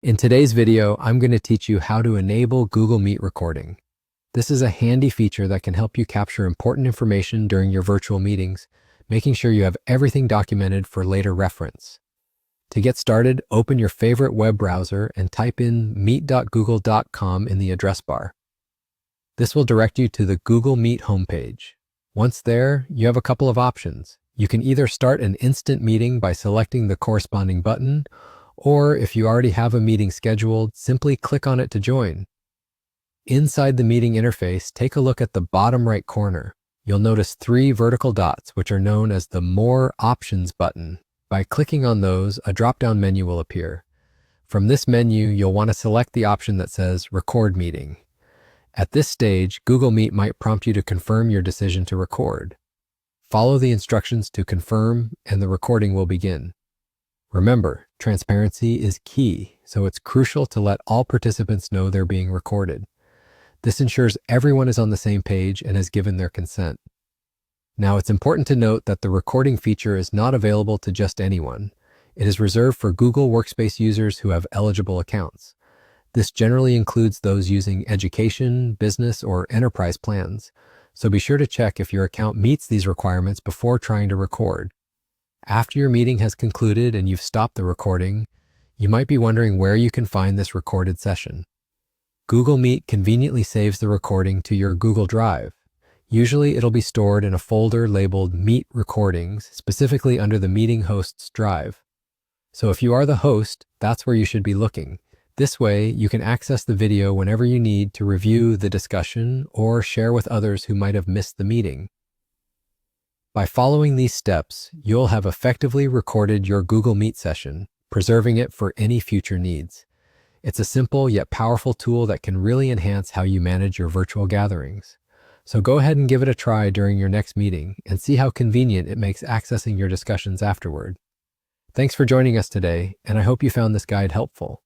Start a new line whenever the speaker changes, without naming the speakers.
In today's video, I'm going to teach you how to enable Google Meet recording. This is a handy feature that can help you capture important information during your virtual meetings, making sure you have everything documented for later reference. To get started, open your favorite web browser and type in meet.google.com in the address bar. This will direct you to the Google Meet homepage. Once there, you have a couple of options. You can either start an instant meeting by selecting the corresponding button, or if you already have a meeting scheduled, simply click on it to join. Inside the meeting interface, take a look at the bottom right corner. You'll notice 3 vertical dots, which are known as the More Options button. By clicking on those, a drop-down menu will appear. From this menu, you'll want to select the option that says Record Meeting. At this stage, Google Meet might prompt you to confirm your decision to record. Follow the instructions to confirm, and the recording will begin. Remember, transparency is key, so it's crucial to let all participants know they're being recorded. This ensures everyone is on the same page and has given their consent. Now, it's important to note that the recording feature is not available to just anyone. It is reserved for Google Workspace users who have eligible accounts. This generally includes those using education, business, or enterprise plans, so be sure to check if your account meets these requirements before trying to record. After your meeting has concluded and you've stopped the recording, you might be wondering where you can find this recorded session. Google Meet conveniently saves the recording to your Google Drive. Usually it'll be stored in a folder labeled Meet Recordings, specifically under the meeting host's drive. So if you are the host, that's where you should be looking. This way, you can access the video whenever you need to review the discussion or share with others who might have missed the meeting. By following these steps, you'll have effectively recorded your Google Meet session, preserving it for any future needs. It's a simple yet powerful tool that can really enhance how you manage your virtual gatherings. So go ahead and give it a try during your next meeting and see how convenient it makes accessing your discussions afterward. Thanks for joining us today, and I hope you found this guide helpful.